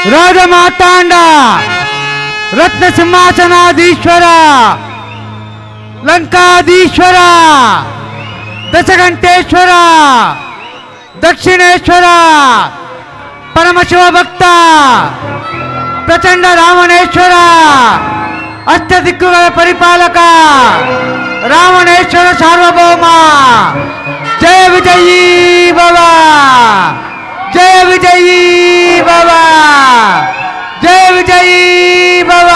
ರಾಜಮಾತಾಂಡ ರತ್ನ ಸಿಂಹಾಸನಾಧೀಶ್ವರ ಲಂಕಾಧೀಶ್ವರ ದಶಗಂಟೇಶ್ವರ ದಕ್ಷಿಣೇಶ್ವರ ಪರಮಶಿವ ಭಕ್ತ ಪ್ರಚಂಡ ರಾವಣೇಶ್ವರ ಅಷ್ಟದಿಕ್ಕುಗಳ ಪರಿಪಾಲಕ ರಾವಣೇಶ್ವರ ಸಾರ್ವಭೌಮ ಜಯ ವಿಜಯೀ ಭವ ಜಯ ವಿಜಯೀ ಭವ ಜಯ ವಿಜಯೀ ಭವ.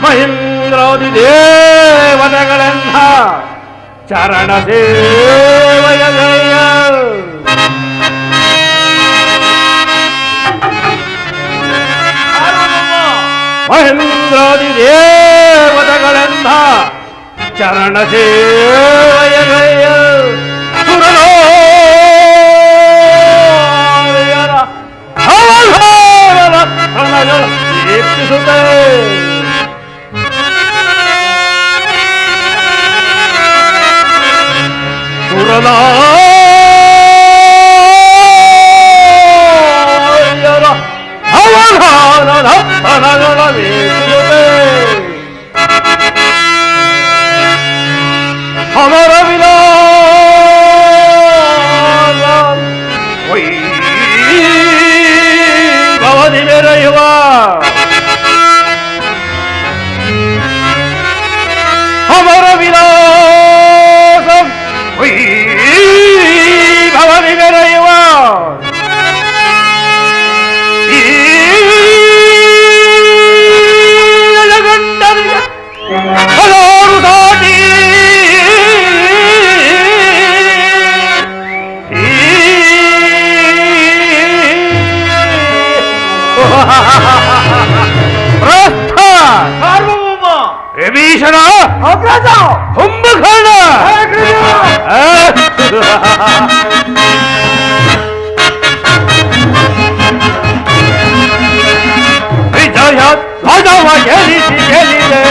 ಮಹೇಂದ್ರಾದಿ ದೇವತೆಗಳೆಂಥ ಚರಣ ಸೇವಯ ಜಯ ಮಹೇಂದ್ರಾದಿ ದೇವತೆಗಳೆಂಥ ಚರಣ ಸೇವಯ ಜಯ ಸುರಲೋಯರ ಅವಧಾರಣ ಪ್ರಣಗಳ ದೀಪ್ತಿಸುತ್ತೆ ಸುರಲಾಯರ ಅವಧಾನದ ಪ್ರಣಗಳ ದೀಪ್ತಿಸುತ್ತೆ ಅಮರ ವಿಲಾಸ ಭವದಿ ಮೆರೆಯುವ ಅಮರ ವಿಲಾಸ ಭವದಿ ಮೆರೆಯುವ ಈ ಜಗಂಡನಿಗೆ ಹಲವಾರು ದಾಟಿ ವಿಭೀಷಣ ಕುಂಭಕರ್ಣ ವಿಜಯ ಧ್ವಜವ ಗೆಲ್ಲಿಸಿ ಗೆಲ್ಲಿದೆ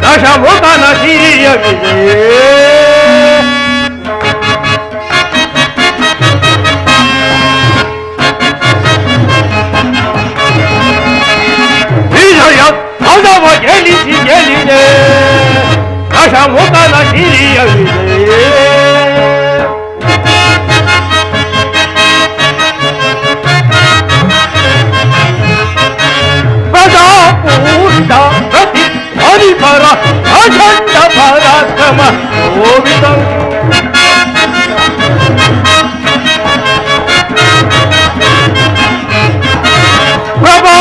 ದಶಮುಖನ ಸಿರಿಯ ವಿಜಯ ಧ್ವಜವ ಗೆಲ್ಲಿಸಿ ಗೆಲ್ಲಿದೆ ದಶಮುಖನ ಸಿರಿಯ ವಿಜಯ ಪ್ರಜಾಪೂರ್ಣ ಪ್ರತಿ ಹರಿಪರ ಅಖಂಡ ಪರಾಕ್ರಮ ಗೋವಿಂದ ಪ್ರಭಾ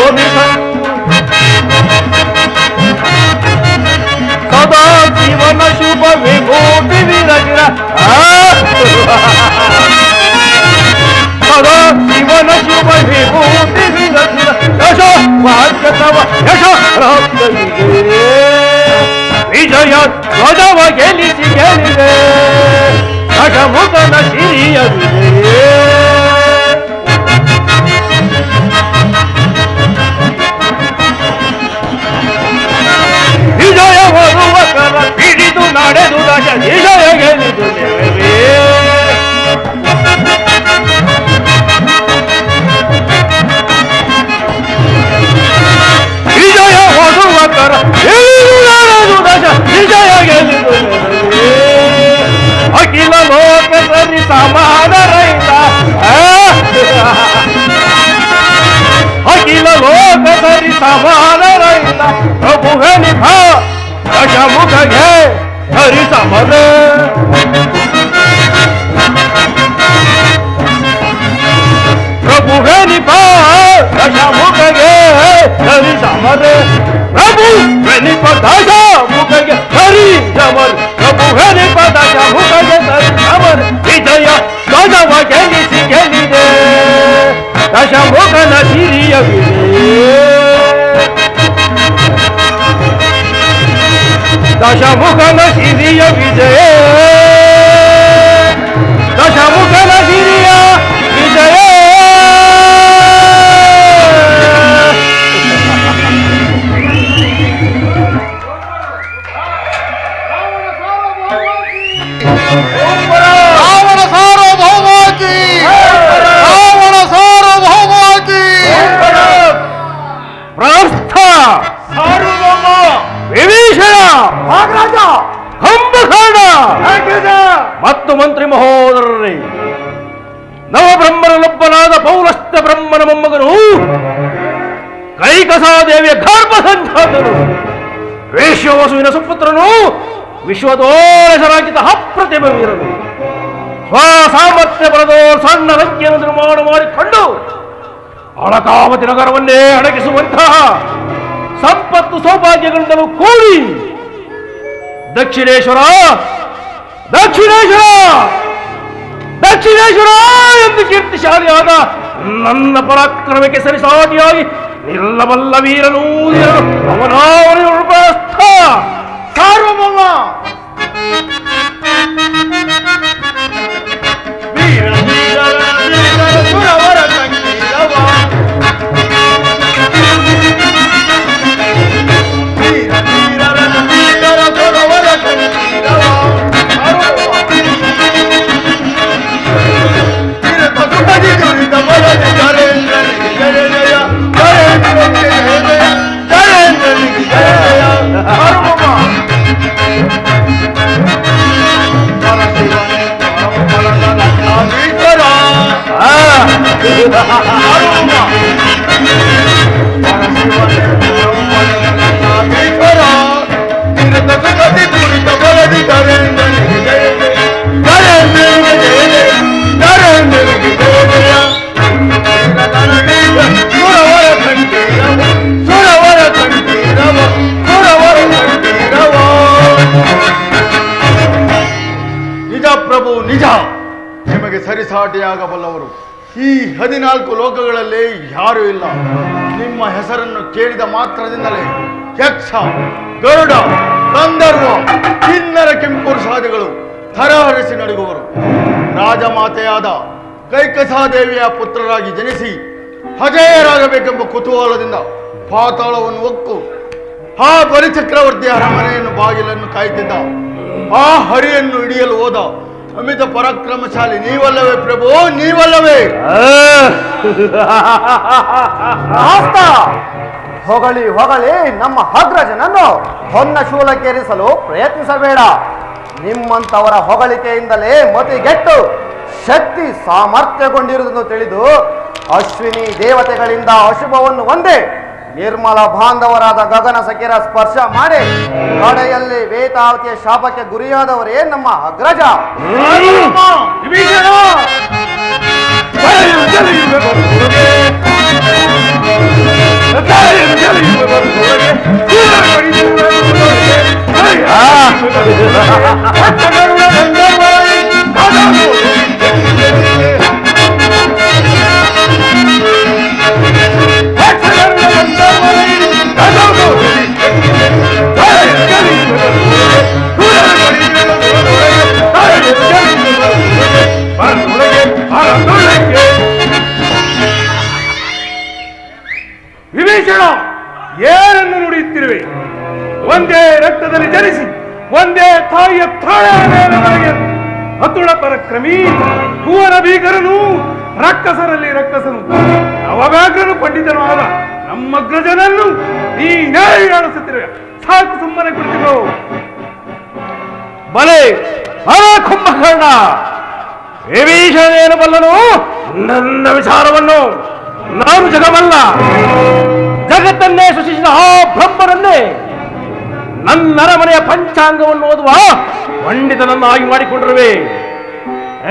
ಶೋಭಿತನು ಸದಾ ಜೀವನ ಶುಭ ವಿಭೂತಿ ವಿರಚಿರ ಸದಾ ಜೀವನ ಶುಭ ವಿಭೂತಿ ವಿರಚಿರ ಯಶ ಭಾಗ್ಯ ತವ ಯಶ ಪ್ರಾಪ್ತವಿದೆ ವಿಜಯ ಧ್ವಜವ ಗೆಲ್ಲಿಸಿ ಗೆಲ್ಲಿದೆ ದಶಮುಖನ ಸಿರಿಯವಿದೆ ವಿಜಯ ಬರುವ ಕರ ಹಿಡಿದು ನಡೆದು ದಶ ವಿಜಯ ಗೆಲ್ಲಿದು ನೆರವೇ ವಿಜಯ ಹೊಡುವ ಕರ ಹಿಡಿದು ನಡೆದು ದಶ ವಿಜಯ ಗೆಲ್ಲಿದು ನೆರವೇ ಅಖಿಲ ಲೋಕ ಸರಿ ಸಮಾನ ರೈತ ಅಖಿಲ ಲೋಕ ಸರಿ ಸಮಾನ ರೈತ ಪ್ರಭುವೆ ನಿಭ ದಶಮುಖಗೆ ಹರಿ ಸಮದ ಪ್ರಭುವೆ ನಿಭ ದಶಮುಖಗೆ ಹರಿ ಸಮದ ಪ್ರಭು ವೆನಿಪ ದಶಮುಖಗೆ ಹರಿ ಸಮರ ಪ್ರಭು ವೆನಿಪ ದಶಮುಖಗೆ ಹರಿ ಸಮರ ವಿಜಯ ಧ್ವಜವ ಗೆಲ್ಲಿಸಿ ಗೆಲ್ಲಿದೆ ದಶಮುಖನ ಸಿರಿಯವಿದೆ ದಶಮುಖನ ಸಿರಿಯ ವಿಜಯ ದಶಮುಖನ ಸಿರಿಯ ವಿಜಯ ರಾವಣ ಸಾರ್ವಭೌಮಕಿ ರಾವಣ ಸಾರ್ವಭೌಮಕಿ ಪ್ರಸ್ಥ ಸಾರ್ವಭೌಮ ವಿಭೀಷಣ ನಾಗರಾಜ ಕಂಬಕಾಂಡ ಮತ್ತು ಮಂತ್ರಿ ಮಹೋದರರೇ ನವಬ್ರಹ್ಮನಲ್ಲೊಬ್ಬನಾದ ಪೌಲಸ್ತ್ಯ ಬ್ರಹ್ಮನ ಮೊಮ್ಮಗನು ಕೈಕಸಾದೇವಿಯ ಗರ್ಭ ಸಂಜಾತನು ವೇಶ್ಯವಸುವಿನ ಸುಪುತ್ರನು ವಿಶ್ವದೋಷರಾಗಿದ್ದ ಅಪ್ರತಿಮ ವೀರನು ಸ್ವಸಾಮರ್ಥ್ಯ ಬರದೋ ಸಣ್ಣ ಲಂಕೆಯನ್ನು ನಿರ್ಮಾಣ ಮಾಡಿಕೊಂಡು ಅಳಕಾವತಿ ನಗರವನ್ನೇ ಅಡಗಿಸುವಂತಹ ಸಂಪತ್ತು ಸೌಭಾಗ್ಯಗಳಿಂದಲೂ ಕೂಡಿ ದಕ್ಷಿಣೇಶ್ವರ ದಕ್ಷಿಣೇಶ್ವರ ದಕ್ಷಿಣೇಶ್ವರ ಎಂದು ಕೀರ್ತಿಶಾಲಿಯಾದ ನನ್ನ ಪರಾಕ್ರಮಕ್ಕೆ ಸರಿಸಾಟಿಯಾಗಿ ನಿಲ್ಲಬಲ್ಲ ವೀರನೂ ಅವನಾವನ ಪ್ರಸ್ಥ ಸಾರ್ವಭೌಮ ನಿಜ ಪ್ರಭು ನಿಜ, ನಿಮಗೆ ಸರಿಸಾಟಿಯಾಗಬಲ್ಲವರು ಈ 14 ಲೋಕಗಳಲ್ಲಿ ಯಾರೂ ಇಲ್ಲ. ನಿಮ್ಮ ಹೆಸರನ್ನು ಕೇಳಿದ ಮಾತ್ರದಿಂದಲೇ ಯಕ್ಷ, ಗರುಡ, ಗಂಧರ್ವ, ಕಿನ್ನರ ಕೆಂಪುರುಷಾದಿಗಳು ಥರಹರಿಸಿ ನಡುಗುವರು. ರಾಜಮಾತೆಯಾದ ಕೈಕಸಾದೇವಿಯ ಪುತ್ರರಾಗಿ ಜನಿಸಿ ಅಜೇಯರಾಗಬೇಕೆಂಬ ಕುತೂಹಲದಿಂದ ಪಾತಾಳವನ್ನು ಒಕ್ಕು ಆ ಬಲಿಚಕ್ರವರ್ತಿಯ ಅರಮನೆಯನ್ನು ಬಾಗಿಲನ್ನು ಕಾಯ್ತಿದ್ದ ಆ ಹರಿಯನ್ನು ಹಿಡಿಯಲು ಹೋದ ಅಮಿತ ಪರಾಕ್ರಮಶಾಲಿ ನೀವಲ್ಲವೇ ಪ್ರಭು, ನೀವಲ್ಲವೇ? ಹೊಗಳಿ ಹೊಗಳಿ ನಮ್ಮ ಅಗ್ರಜನನ್ನು ಹೊನ್ನ ಶೂಲಕ್ಕೇರಿಸಲು ಪ್ರಯತ್ನಿಸಬೇಡ. ನಿಮ್ಮಂತವರ ಹೊಗಳಿಕೆಯಿಂದಲೇ ಮತಿಗೆಟ್ಟು ಶಕ್ತಿ ಸಾಮರ್ಥ್ಯಗೊಂಡಿರುವುದನ್ನು ತಿಳಿದು ಅಶ್ವಿನಿ ದೇವತೆಗಳಿಂದ ಅಶುಭವನ್ನು ಒಂದೇ ನಿರ್ಮಲ ಬಾಂಧವರಾದ ಗಗನ ಸಖಿರ ಸ್ಪರ್ಶ ಮಾಡಿ ಕಡೆಯಲ್ಲಿ ವೇತಾವತಿಯ ಶಾಪಕ್ಕೆ ಗುರಿಯಾದವರೇ ನಮ್ಮ ಅಗ್ರಜ. ವಿಭೀಷಣ, ಏನನ್ನು ನುಡಿಯುತ್ತಿರುವೆ? ಒಂದೇ ರಕ್ತದಲ್ಲಿ ಜನಿಸಿ ಒಂದೇ ತಾಯಿಯ ತಾಳೆಯ ಮೇಲೆ ನನಗೆ ಅತುಳ ಪರಕ್ರಮಿ, ಭುವನ ಭೀಕರನು, ರಕ್ಕಸರಲ್ಲಿ ರಕ್ಕಸನು, ನವವ್ಯಾಘ್ರನು, ಪಂಡಿತನು ಆದ ನಮ್ಮಗ್ರಜನನ್ನು ನೀನೇ ಆಡಿಸುತ್ತಿರುವೆ. ಸಾಕು, ಸುಮ್ಮನೆ ಕುಳಿತಿರೋ. ಬಲೆ ಕುಂಭಕರ್ಣ, ವಿಭೀಷಣೇನು ಬಲ್ಲನು ನನ್ನ ವಿಚಾರವನ್ನು? ನಾನು ಜಗವಲ್ಲ, ಜಗತ್ತನ್ನೇ ಸೃಷ್ಟಿಸಿದ ಆ ಬ್ರಹ್ಮನನ್ನೇ ನನ್ನ ಅರಮನೆಯ ಪಂಚಾಂಗವನ್ನು ಓದುವ ಪಂಡಿತನನ್ನಾಗಿ ಮಾಡಿಕೊಂಡಿರುವೆ.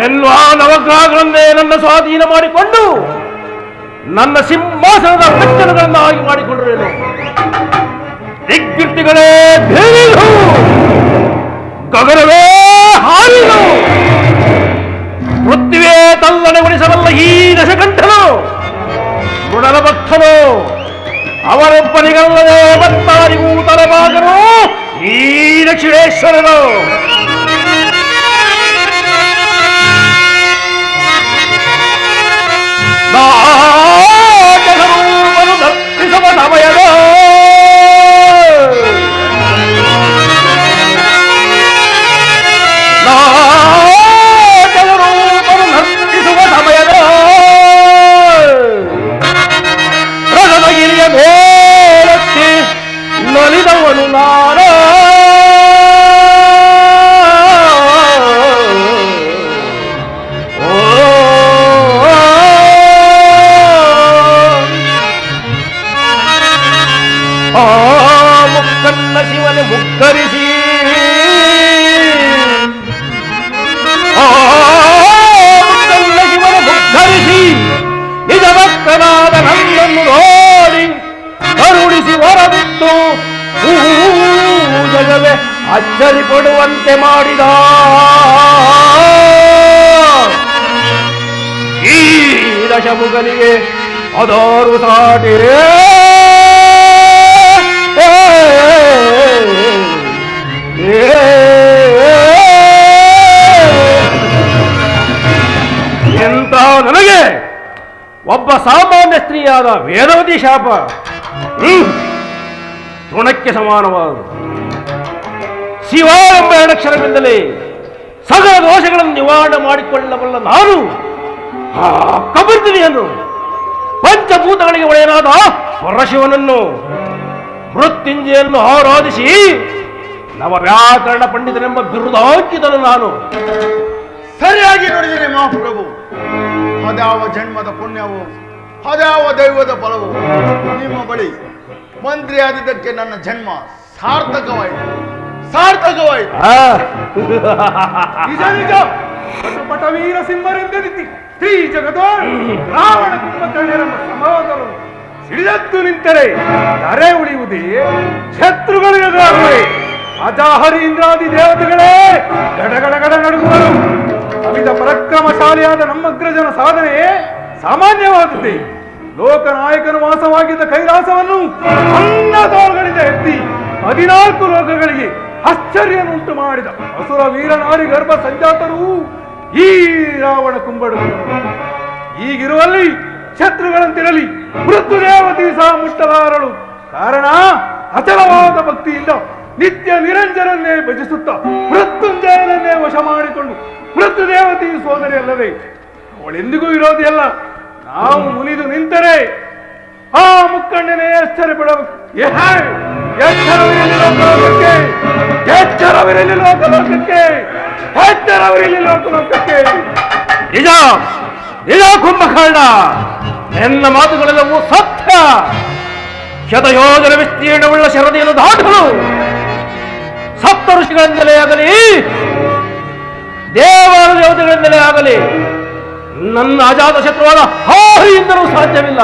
ಎನ್ನುವ ನವಗ್ರಹಗಳನ್ನೇ ನನ್ನ ಸ್ವಾಧೀನ ಮಾಡಿಕೊಂಡು ನನ್ನ ಸಿಂಹಾಸನದ ವೆಚ್ಚನಗಳನ್ನಾಗಿ ಮಾಡಿಕೊಂಡಿರುವೆನು. ದಿಗ್ಗೀರ್ತಿಗಳೇ ಬೇರಿದು, ಗಗನವೇ ಹಾರಿದು, ಪೃಥ್ವಿಯೇ ತಲ್ಲಣೆಗೊಳಿಸಬಲ್ಲ ಈ ದಶಕಂಠನು, ಗುಣದ ಭಕ್ತನು, ಅವರೊಬ್ಬನಿಗಲ್ಲದೆ ಮತ್ತಾರಿಗೂ ತಲೆಬಾಗನು ಈ ದಕ್ಷಿಣೇಶ್ವರನು. ನಾಟಕರೂಪನು ದರ್ಶಿಸುವ ಸಮಯದ ನಾಟಕರೂಪನು ನರ್ತಿಸುವ ಸಮಯದ ರಗದಗಿರಿಯ ಮೇಲತ್ತಿ ನಲಿದವನು ನಾನ. ಮುಕ್ಕನ್ನ ಶಿವನೆ ಮುಗ್ಗರಿಸಿ ಮುಕ್ಕನ್ನ ಶಿವನೆ ಮುಗ್ಗರಿಸಿ ನಿಜ ಭಕ್ತನಾದ ನನ್ನನ್ನು ನೋಡಿ ಕರುಣಿಸಿ ಹೊರಬಿಟ್ಟು ಜಗವೇ ಅಚ್ಚರಿ ಪಡುವಂತೆ ಮಾಡಿದ ಈ ದಶಮುಗನಿಗೆ ಅದಾರು ಸಾಟಿರೇ. ಎಂತ ನನಗೆ ಒಬ್ಬ ಸಾಮಾನ್ಯ ಸ್ತ್ರೀಯಾದ ವೇದವತಿ ಶಾಪ ತೃಣಕ್ಕೆ ಸಮಾನವಾದದು. ಶಿವ ಎಂಬ ಎರಡಕ್ಷರದಿಂದಲೇ ಸಕಲ ದೋಷಗಳನ್ನು ನಿವಾರಣೆ ಮಾಡಿಕೊಳ್ಳಬಲ್ಲ ನಾನು ಆ ಕಬರ್ದಿನಿಯನ್ನು, ಪಂಚಭೂತಗಳಿಗೆ ಒಡೆಯನಾದ ಪರಶಿವನನ್ನು, ಮೃತ್ಯುಂಜಯನ್ನು ಆರಾಧಿಸಿ ನವವ್ಯಾಕರಣ ಪಂಡಿತನೆಂಬ ಬಿರುದಾಂಕಿತನು ನಾನು. ಸರಿಯಾಗಿ ನೋಡಿದರೆ ಮಹಾಪ್ರಭು, ಅದ್ಯಾವ ಜನ್ಮದ ಪುಣ್ಯವು, ಅದ್ಯಾವ ದೈವದ ಫಲವು. ನಿಮ್ಮ ಬಳಿ ಮಂತ್ರಿ ಆದಿದ್ದಕ್ಕೆ ನನ್ನ ಜನ್ಮ ಸಾರ್ಥಕವಾಯಿತು, ಸಾರ್ಥಕವಾಯಿತು. ನಿಜ ನಿಜ, ಪಟವೀರ ಸಿಂಹರೆಂದೆನಿತಿ ಶ್ರೀ ಜಗದೋ ರಾವಣ ಕುಂಭಕರ್ಣರೆಂಬ ಸಮಾಧಾನ ಸಿಡಿದದ್ದು ನಿಂತರೆ ದರೆ ಉಳಿಯುವುದೇ, ಶತ್ರುಗಳಿಗಾಗುವೆ. ಅಜಾಹರಿ ಇಂದ್ರಾದಿ ದೇವತೆಗಳೇ ಗಡಗಡಗಡ ನಡುಗುವರು. ಅಮಿತ ಪರಾಕ್ರಮಶಾಲಿಯಾದ ನಮ್ಮಗ್ರಜನ ಸಾಧನೆ ಸಾಮಾನ್ಯವಾದದ್ದೇ. ಲೋಕನಾಯಕನು ವಾಸವಾಗಿದ್ದ ಕೈಲಾಸವನ್ನು ಸಣ್ಣ ತೋಳುಗಳಿಂದ ಎತ್ತಿ 14 ಲೋಕಗಳಿಗೆ ಆಶ್ಚರ್ಯನುಂಟು ಮಾಡಿದ ಅಸುರ ವೀರನಾರಿ ಗರ್ಭ ಸಂಜಾತರು ಈ ರಾವಣ ಕುಂಭಕರ್ಣರು. ಈಗಿರುವಲ್ಲಿ ಶತ್ರುಗಳಂತಿರಲಿ ಮೃತ್ಯುದೇವತಿ ಸಹ ಮುಟ್ಟಲಾರಳು. ಕಾರಣ ಅಚಲವಾದ ಭಕ್ತಿಯಿಂದ ನಿತ್ಯ ನಿರಂಜನನ್ನೇ ಭಜಿಸುತ್ತ ಮೃತ್ಯುಂಜಯನನ್ನೇ ವಶ ಮಾಡಿಕೊಂಡು ಮೃತ್ಯುದೇವತಿ ಸೋದರಿ ಅಲ್ಲದೆ ಅವಳೆಂದಿಗೂ ವಿರೋಧಿಯಲ್ಲ. ನಾವು ಮುನಿದು ನಿಂತರೆ ಆ ಮುಕ್ಕಣ್ಣನೇ ಎಚ್ಚರಪಡಬೇಕು. ಎಚ್ಚರವಿರಲಿ ಲೋಕಲೋಕಕ್ಕೆ, ಎಚ್ಚರವಿರಲಿ ಲೋಕಲೋಕಕ್ಕೆ, ಎಚ್ಚರವಿರಲಿ ಲೋಕಲೋಕಕ್ಕೆ. ನಿಜ ನಿಜ ಕುಂಭಕರ್ಣ, ನನ್ನ ಮಾತುಗಳೆಲ್ಲವೂ ಸತ್ಯ. ಶತಯೋಜನ ವಿಸ್ತೀರ್ಣವುಳ್ಳ ಶರದಿಯನ್ನು ದಾಟಲು ಸಪ್ತ ಋಷಿಗಳಿಂದಲೇ ಆಗಲಿ ದೇವರ ದೇವತೆಗಳಿಂದಲೇ ಆಗಲಿ ನನ್ನ ಅಜಾತ ಶತ್ರುವಾದ ಹಾರಿಯಿಂದಲೂ ಸಾಧ್ಯವಿಲ್ಲ.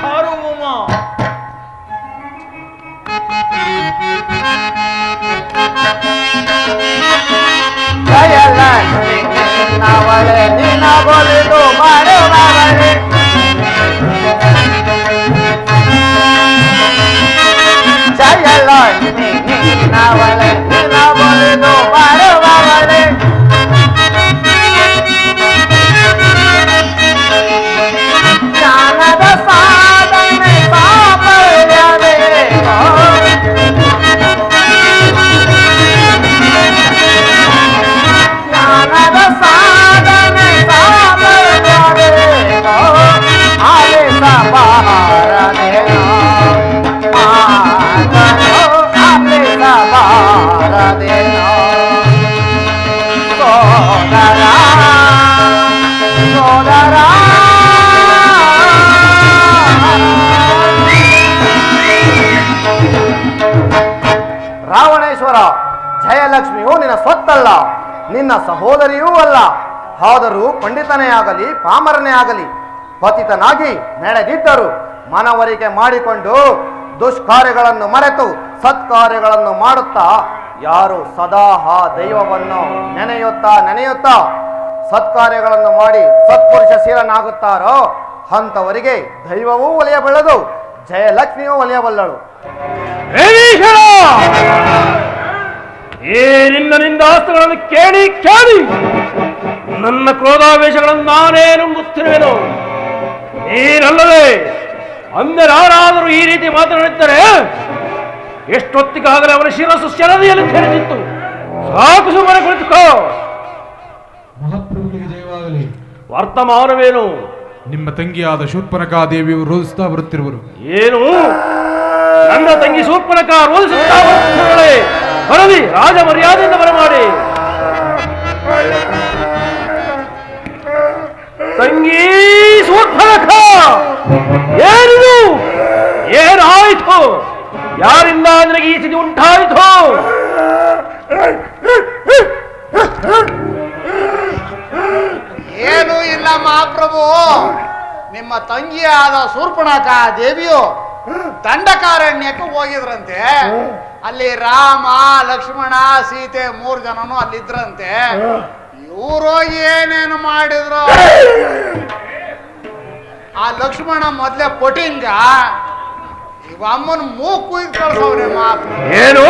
ಹಾರು ಉಮಾ. ಜಯಲಕ್ಷ್ಮಿ ನಿನ್ನವಳೆ ನಿನ್ನ ಬಲಿದು ಮಾಡುವವಳೆ ಜಯಲಕ್ಷ್ಮಿ ನಿನ್ನವಳೆ ನಿನ್ನ ಬಲಿದು ಮಾಡುವವಳೆ ಜ್ಞಾನದ ಸಾಧನೆ ಸಾಫಲ್ಯವೇನೋ ಜ್ಞಾನದ ಸಾಧನೆ ಸಾಫಲ್ಯವೇನೋ ಆಲಿಸಬಾರದೇನೋ ಮಾತನು ಆಲಿಸಬಾರದೇನೋ ಸೋದರ ಸೋದರ ರಾವಣೇಶ್ವರ, ಜಯಲಕ್ಷ್ಮಿಯು ನಿನ್ನ ಸ್ವತ್ತಲ್ಲ, ನಿನ್ನ ಸಹೋದರಿಯೂ ಅಲ್ಲ. ಆದರೂ ಪಂಡಿತನೇ ಆಗಲಿ ಪಾಮರನೇ ಆಗಲಿ ಪತಿತನಾಗಿ ನಡೆದಿದ್ದರು ಮನವರಿಕೆ ಮಾಡಿಕೊಂಡು ದುಷ್ಕಾರ್ಯಗಳನ್ನು ಮರೆತು ಸತ್ಕಾರ್ಯಗಳನ್ನು ಮಾಡುತ್ತಾ ಯಾರು ಸದಾ ಆ ದೈವವನ್ನು ನೆನೆಯುತ್ತಾ ಸತ್ಕಾರ್ಯಗಳನ್ನು ಮಾಡಿ ಸತ್ಪುರುಷ ಶೀಲನಾಗುತ್ತಾರೋ ಅಂಥವರಿಗೆ ದೈವವೂ ಒಲಿಯಬಲ್ಲದು, ಜಯಲಕ್ಷ್ಮಿಯೂ ಒಲಿಯಬಲ್ಲಳು. ಏ ನಿನ್ನ ನಿಂದಾಸ್ತ್ರಗಳನ್ನು ಕೇಳಿ ಕೇಳಿ ನನ್ನ ಕ್ರೋಧಾವೇಶಗಳನ್ನು ನಾನೇನು ಮುತ್ತಿರುವೆನು. ನೀನಲ್ಲದೆ ಅಂದರಾರಾದರೂ ಈ ರೀತಿ ಮಾತನಾಡಿದ್ದರೆ ಎಷ್ಟೊತ್ತಿಗಾಗಲೇ ಅವರ ಶಿರಸ್ಸು ಶರದಿಯಲ್ಲಿ ತೆರೆದಿತ್ತು. ಸಾಕು, ಸುಮ್ಮನೆ ಕುಳಿತುಕೋ. ಮಹಾಪ್ರಭುವಿಗೆ ಜಯವಾಗಲಿ. ವರ್ತಮಾನವೇನು? ನಿಮ್ಮ ತಂಗಿಯಾದ ಶೂರ್ಪನಖಾ ದೇವಿಯು ರೋಧಿಸ್ತಾ ಬರುತ್ತಿರುವರು. ಏನು? ನನ್ನ ತಂಗಿ ಶೂರ್ಪನಖಾ ರೋಧಿಸುತ್ತಾ ಬರುತ್ತಿರುವಳೆ. ಬರಲಿ, ರಾಜ ಮರ್ಯಾದೆಯಿಂದ ಬರಮಾಡಿ. ತಂಗಿ ಶೂರ್ಪನಖಾ, ಏನಿದು? ಏನಾಯಿತು? ಯಾರಿಂದ ನಿನಗೆ ಈ ಸ್ಥಿತಿ ಉಂಟಾಯಿತು? ಏನೂ ಇಲ್ಲ ಮಹಾಪ್ರಭು. ನಿಮ್ಮ ತಂಗಿಯಾದ ಶೂರ್ಪಣಖಾ ದೇವಿಯು ದಂಡಕಾರಣ್ಯಕ್ಕೆ ಹೋಗಿದ್ರಂತೆ. ಅಲ್ಲಿ ರಾಮ, ಲಕ್ಷ್ಮಣ, ಸೀತೆ 3 ಜನನು ಅಲ್ಲಿದ್ರಂತೆ. ಇವರು ಏನೇನು ಮಾಡಿದ್ರು? ಆ ಲಕ್ಷ್ಮಣ ಮೊದ್ಲೇ ಪೊಟಿಂಗ, ಇವ ಅಮ್ಮನ ಮೂಗು ಕುಯ್ದು ಕಳ್ಸವ್ರೆ ಮಹಾಪ್ರಭು. ಏನು?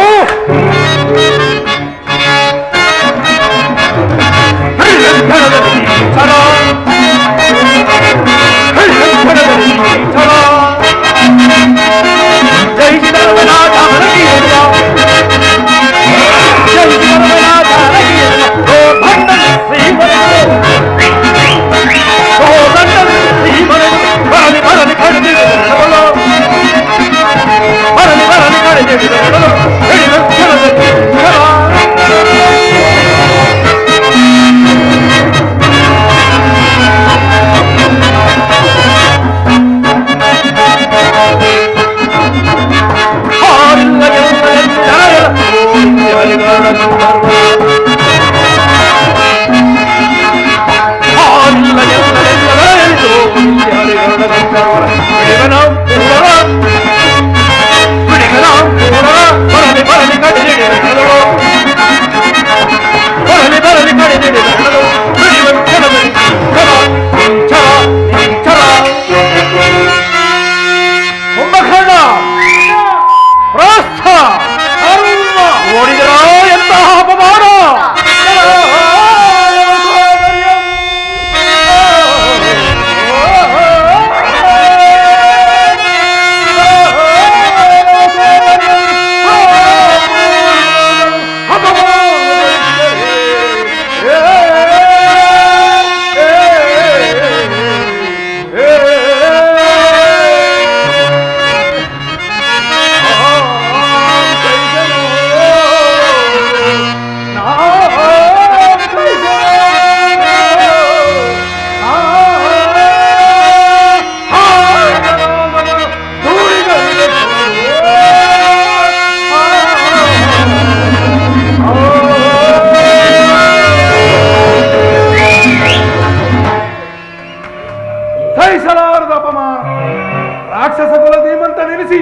ಸಕಲ ಧೀಮಂತ ನೆನೆಸಿ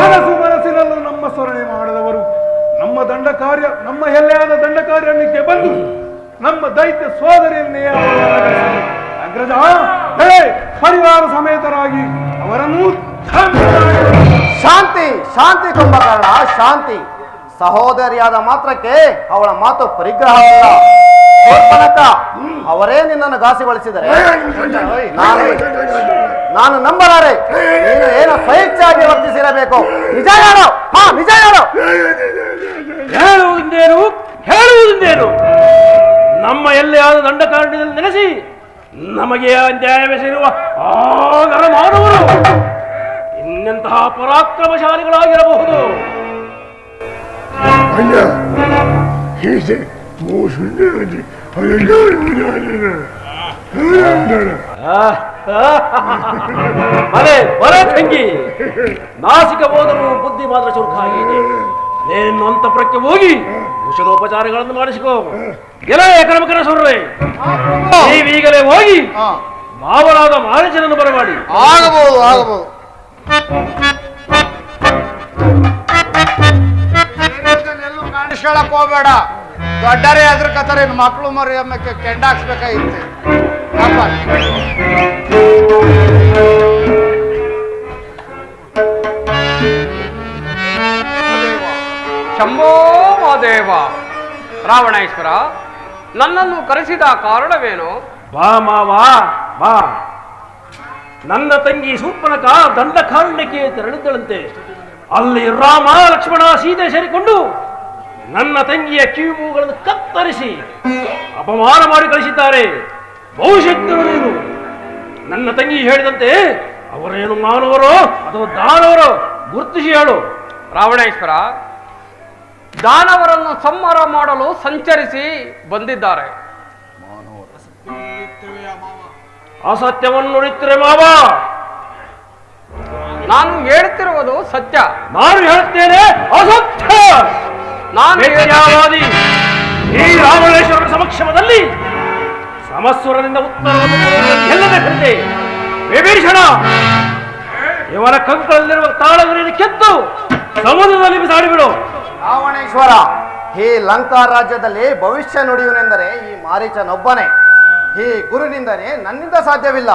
ಮನಸ್ಸಿನಲ್ಲೂ ನಮ್ಮ ಸ್ಮರಣೆ ಮಾಡದವರು ನಮ್ಮ ದಂಡ ಕಾರ್ಯ ನಮ್ಮ ಎಲ್ಲೆಯಾದ ದಂಡ ಕಾರ್ಯಕ್ಕೆ ಬಂದು ನಮ್ಮ ದೈತ್ಯ ಸೋದರಿಯನ್ನೇ ಅಗ್ರಜ ಪರಿವಾರ ಸಮೇತರಾಗಿ ಅವರನ್ನು ಶಾಂತಿ ಶಾಂತಿ ಕುಂಭಕರ್ಣ ಶಾಂತಿ. ಸಹೋದರಿಯಾದ ಮಾತ್ರಕ್ಕೆ ಅವಳ ಮಾತು ಪರಿಗ್ರಹವಲ್ಲ. ಶೂರ್ಪನಖ, ಅವರೇ ನಿನ್ನನ್ನು ಘಾಸಿಗೊಳಿಸಿದರೆ ನಾನು ನಂಬಲಾರೆ. ನೀನು ಏನು ಸ್ವಇಚ್ಛೆಯಾಗಿ ವರ್ತಿಸಿರಬೇಕು. ನಿಜ ಹೇಳು, ನಿಜ ಹೇಳು. ಹೇಳುವುದೇನು ನಮ್ಮ ಎಲ್ಲೆಯಾದ ದಂಡಕಾರಣ್ಯದಲ್ಲಿ ನೆಲೆಸಿ ನಮಗೆ ಅನ್ಯಾಯವೆಸಗಿರುವ ಆ ನರಮಾನವರು ಇನ್ನೆಂತಹ ಪರಾಕ್ರಮಶಾಲಿಗಳಾಗಿರಬಹುದು. ಅದೇ ಬರ ತಂಗಿ, ನಾಸಿಕ ಹೋದರೂ ಬುದ್ಧಿ ಮಾತ್ರ ಚುರುಕಾಗಿದೆ. ನೀನು ಅಂತಃಪುರಕ್ಕೆ ಹೋಗಿ ಔಷಧೋಪಚಾರಗಳನ್ನು ಮಾಡಿಸಿಕೋ. ಎಲ್ಲ ಏಕನಮಕರ ಸುರ್ರೆ, ನೀವೀಗಲೇ ಹೋಗಿ ಮಾವನಾದ ಮಾರೀಚನನ್ನು ಬರಮಾಡಿ. ಆಗಬಹುದು ಆಗಬಹುದು. ಎಲ್ಲೂ ಕಾಣಿಸ್ಕೊಳಕ್ ಹೋಗ್ಬೇಡ. ದೊಡ್ಡರೇ ಹೆದರ್ಕತ್ತಾರೆ, ಮಕ್ಕಳು ಮರಿ ಅಮ್ಮಕ್ಕೆ ಕೆಂಡ ಹಾಕ್ಸ್ಬೇಕಾಗಿತ್ತು. ಶಂಭೋ ಮಹಾದೇವ. ರಾವಣೇಶ್ವರ, ನನ್ನನ್ನು ಕರೆಸಿದ ಕಾರಣವೇನು? ಬಾ ಮಾವ ಬಾ. ನನ್ನ ತಂಗಿ ಶೂರ್ಪನಖ ದಂಡಕಾರಣ್ಯಕ್ಕೆ ತೆರಳಿದ್ದಳಂತೆ. ಅಲ್ಲಿ ರಾಮ ಲಕ್ಷ್ಮಣ ಸೀತೆ ಸೇರಿಕೊಂಡು ನನ್ನ ತಂಗಿಯ ಕಿವಿಮೂಗಳನ್ನು ಕತ್ತರಿಸಿ ಅಪಮಾನ ಮಾಡಿ ಕಳಿಸಿದ್ದಾರೆ. ಭವಿಷ್ಯತ್ತೇನು? ನನ್ನ ತಂಗಿ ಹೇಳಿದಂತೆ ಅವರೇನು ಮಾನವರೋ ಅಥವಾ ದಾನವರೋ ಗುರುತಿಸಿ ಹೇಳು. ರಾವಣೇಶ್ವರ, ದಾನವರನ್ನು ಸಂಹಾರ ಮಾಡಲು ಸಂಚರಿಸಿ ಬಂದಿದ್ದಾರೆ. ಅಸತ್ಯವನ್ನು ನುಡಿಯುತ್ತಿರೆ ಮಾವ. ನಾನು ಹೇಳುತ್ತಿರುವುದು ಸತ್ಯ. ನಾನು ಹೇಳುತ್ತೇನೆ ಅಸತ್ಯ. ನಾನು ಮಿಥ್ಯಾವಾದಿ. ಈ ರಾವಣೇಶ್ವರನ ಸಮಕ್ಷಮದಲ್ಲಿ ಸಮಸ್ವರದಿಂದ ಉತ್ತರವನ್ನು ಎಲ್ಲದೆ ಕರೆದೆ. ವಿಭೀಷಣ, ಇವರ ಕಂಕಳಲ್ಲಿರುವ ತಾಳಗುರಿಯನ್ನು ಕೆತ್ತು ಸಮುದ್ರದಲ್ಲಿ ಬಿಸಾಡಿಬಿಡು. ರಾವಣೇಶ್ವರ, ಈ ಲಂಕಾ ರಾಜ್ಯದಲ್ಲಿ ಭವಿಷ್ಯ ನುಡಿಯುವನೆಂದರೆ ಈ ಮಾರೀಚನೊಬ್ಬನೇ. ಈ ಗುರುವಿನಿಂದನೇ ನನ್ನಿಂದ ಸಾಧ್ಯವಿಲ್ಲ.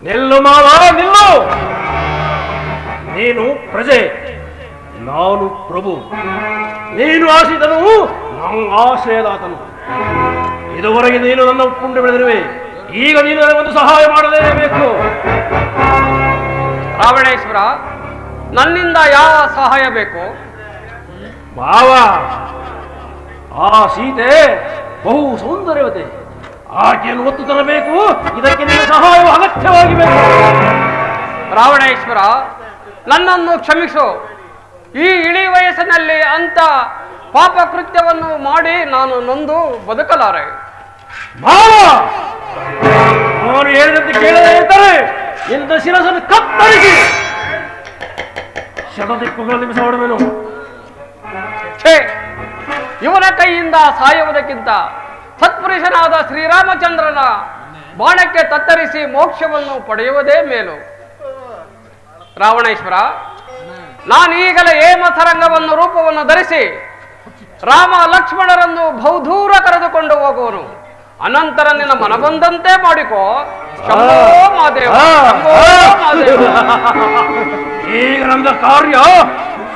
ನಿಲ್ಲು ಮಾವ, ನಿಲ್ಲು. ನೀನು ಪ್ರಜೆ, ನಾನು ಪ್ರಭು. ನೀನು ಆಶಿತನು, ನಾನು ಆಶ್ರಯದಾತನು. ಇದುವರೆಗೆ ನೀನು ನನ್ನ ಉಪ್ಪುಂಡು ಬೆಳೆದಿರುವೆ. ಈಗ ನೀನು ನನಗೊಂದು ಸಹಾಯ ಮಾಡಲೇಬೇಕು. ರಾವಣೇಶ್ವರ, ನನ್ನಿಂದ ಯಾವ ಸಹಾಯ ಬೇಕು? ಮಾವ, ಆ ಸೀತೆ ಬಹು ಸೌಂದರ್ಯವತೆ. ಆಕೆಯನ್ನು ಒತ್ತು ತರಬೇಕು. ಇದಕ್ಕೆ ನಿನ್ನ ಸಹಾಯವು ಅಗತ್ಯವಾಗಿ ಬೇಕು. ರಾವಣೇಶ್ವರ, ನನ್ನನ್ನು ಕ್ಷಮಿಸು. ಈ ಇಳಿ ವಯಸ್ಸಿನಲ್ಲಿ ಅಂತ ಪಾಪ ಕೃತ್ಯವನ್ನು ಮಾಡಿ ನಾನು ನೊಂದು ಬದುಕಲಾರೆ. ಮಾವ, ನಾನು ಹೇಳಿದಂತೆ ಕೇಳದೇ ಇದ್ದರೆ ಇಂಥ ಶಿರಸನ್ನು ಕತ್ತರಿಸಿ ಶತದಿಕ್ಕುಗಳಲ್ಲಿ ಬಿಸಾಡುವೆನು. ಛೇ, ಇವನ ಕೈಯಿಂದ ಸಾಯುವುದಕ್ಕಿಂತ ಸತ್ಪುರುಷನಾದ ಶ್ರೀರಾಮಚಂದ್ರನ ಬಾಣಕ್ಕೆ ತತ್ತರಿಸಿ ಮೋಕ್ಷವನ್ನು ಪಡೆಯುವುದೇ ಮೇಲು. ರಾವಣೇಶ್ವರ, ನಾನೀಗಲೇ ಹೇಮಸರಂಗವನ್ನು ರೂಪವನ್ನು ಧರಿಸಿ ರಾಮ ಲಕ್ಷ್ಮಣರನ್ನು ಬಹುದೂರ ಕರೆದುಕೊಂಡು ಹೋಗುವನು. ಅನಂತರ ನಿನ್ನ ಮನಬಂದಂತೆ ಮಾಡಿಕೋ. ಶಂಭೋ ಮಹಾದೇವ, ಶಂಭೋ ಮಹಾದೇವ. ಈಗ ನಮ್ಮ ಕಾರ್ಯ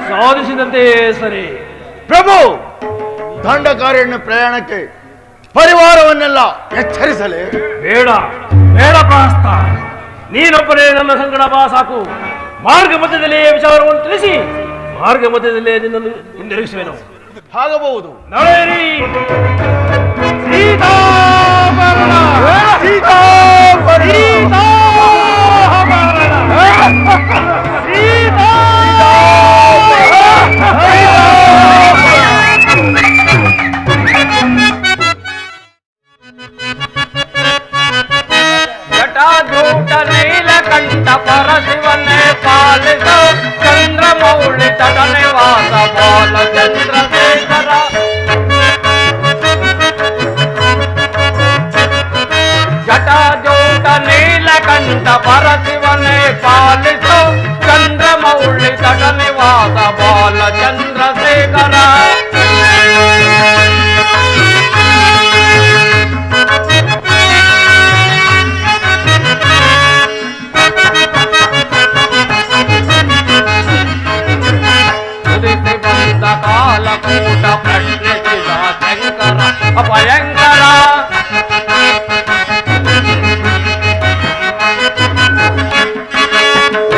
ಸಾಧಿಸಿದಂತೆ ಸರಿ. ಪ್ರಭು, ದಂಡಕಾರಣ್ಯ ಪ್ರಯಾಣಕ್ಕೆ ಪರಿವಾರವನ್ನೆಲ್ಲ ಎಚ್ಚರಿಸಲೇ? ಬೇಡ ಬೇಡ ಪ್ರಹಸ್ತ, ನೀನೊಬ್ಬನೇ ನನ್ನ ಸಂಗಡ ಬಾ ಸಾಕು. ಮಾರ್ಗ ಮಧ್ಯದಲ್ಲೇ ವಿಚಾರವನ್ನು ತಿಳಿಸಿ ಮಾರ್ಗ ಮಧ್ಯದಲ್ಲೇ ನಿನ್ನನ್ನು ಹಿಂದಿರುಗಿಸುವೆನು. ಆಗಬಹುದು. ನಡೆಯಿರಿ. ಸೀತಾಭರಣ, ಸೀತಾಭರಣ, ಜಟಾಧೂಟ ನೀಲಕಂಠ ಪರಶಿವನೇ ಪಾಲಿಸೋ ಚಂದ್ರಮೌಳಿ ತಡನೆ ವಾಸ ಬಾಲ ಚಂದ್ರಶೇಖರ. ಜಟಾಧೂಟ ನೀಲಕಂಠ ಪರಶಿವನೇ ಪಾಲಿಸೋ ಅಭಯಂಕರ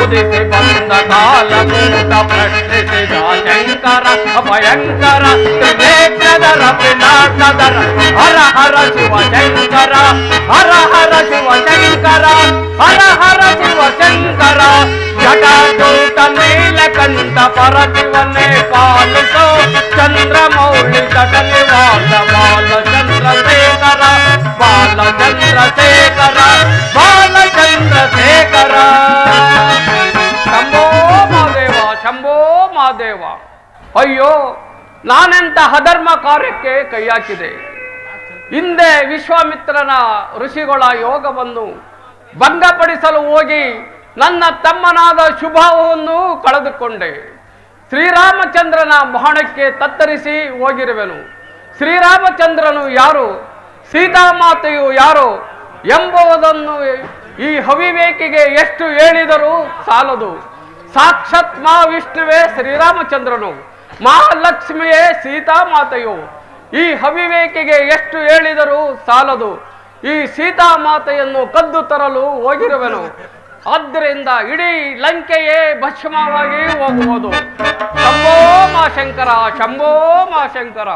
ಉದಿಸಿ ಬಂದ ಕಾಲ ಮೂಟ ಪ್ರಶ್ನಿಸಿದ ಶಂಕರ ಅಭಯಂಕರ ತ್ರಿನೇತ್ರದರ ಪಿನಾಟದರ ಹರ ಹರ ಶಿವ ಶಂಕರ ಹರ ಹರ ಶಿವ ಶಂಕರ ಹರ ಹರ ಶಿವ ಶಂಕರ ಜಟಾಜೂಟ ನೀಲಕಂಠ ಪರಶಿವನೇ ಪಾಲಿಸೋ ಚಂದ್ರಮೌಳಿ ತಟನಿವಾಸ ಬಾಲಚಂದ್ರಶೇಖರ ಬಾಲಚಂದ್ರಶೇಖರ ಬಾಲಚಂದ್ರಶೇಖರ ಶಂಭೋ ಮಾದೇವ ಶಂಭೋ ಮಾದೇವ. ಅಯ್ಯೋ, ನಾನೆಂತ ಅಧರ್ಮ ಕಾರ್ಯಕ್ಕೆ ಕೈ ಹಾಕಿದೆ. ಹಿಂದೆ ವಿಶ್ವಾಮಿತ್ರನ ಋಷಿಗಳ ಯೋಗವನ್ನು ಭಂಗಪಡಿಸಲು ಹೋಗಿ ನನ್ನ ತಮ್ಮನಾದ ಶುಭವನ್ನು ಕಳೆದುಕೊಂಡೆ. ಶ್ರೀರಾಮಚಂದ್ರನ ಮಹಣಕ್ಕೆ ತತ್ತರಿಸಿ ಹೋಗಿರುವೆನು. ಶ್ರೀರಾಮಚಂದ್ರನು ಯಾರು, ಸೀತಾಮಾತೆಯು ಯಾರು ಎಂಬುದನ್ನು ಈ ಅವಿವೇಕಿಗೆ ಎಷ್ಟು ಹೇಳಿದರೂ ಸಾಲದು. ಸಾಕ್ಷಾತ್ ಮಹಾವಿಷ್ಣುವೇ ಶ್ರೀರಾಮಚಂದ್ರನು, ಮಹಾಲಕ್ಷ್ಮಿಯೇ ಸೀತಾಮಾತೆಯು. ಈ ಅವಿವೇಕಿಗೆ ಎಷ್ಟು ಹೇಳಿದರೂ ಸಾಲದು. ಈ ಸೀತಾಮಾತೆಯನ್ನು ಕದ್ದು ತರಲು ಹೋಗಿರುವೆನು. ಆದ್ದರಿಂದ ಇಡೀ ಲಂಕೆಯೇ ಭಸ್ಮವಾಗಿ ಹೋಗುವುದು. ಶಂಭೋ ಮಾ ಶಂಕರ ಶಂಭೋ ಮಾ ಶಂಕರ.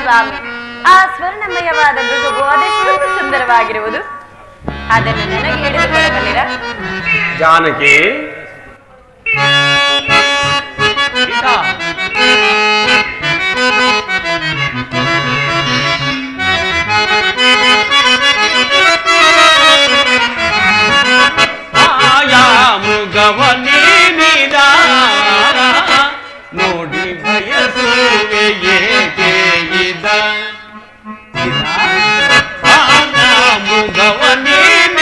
ಸ್ವಾಮಿ, ಆ ಸ್ವರ್ಣಮಯವಾದ ಮೃಗವು ಅದೆಷ್ಟು ಸುಂದರವಾಗಿರುವುದು. ಅದನ್ನು ನನಗೆ ಹಿಡಿದುಕೊಳ್ಳಬಲ್ಲಿರ? ಜಾನಕಿ, ಮೃಗವನಿದ ನೋಡಿ ಬಯಸುವೆ ಏಕೆ ಇದ ಮೃಗವನಿದ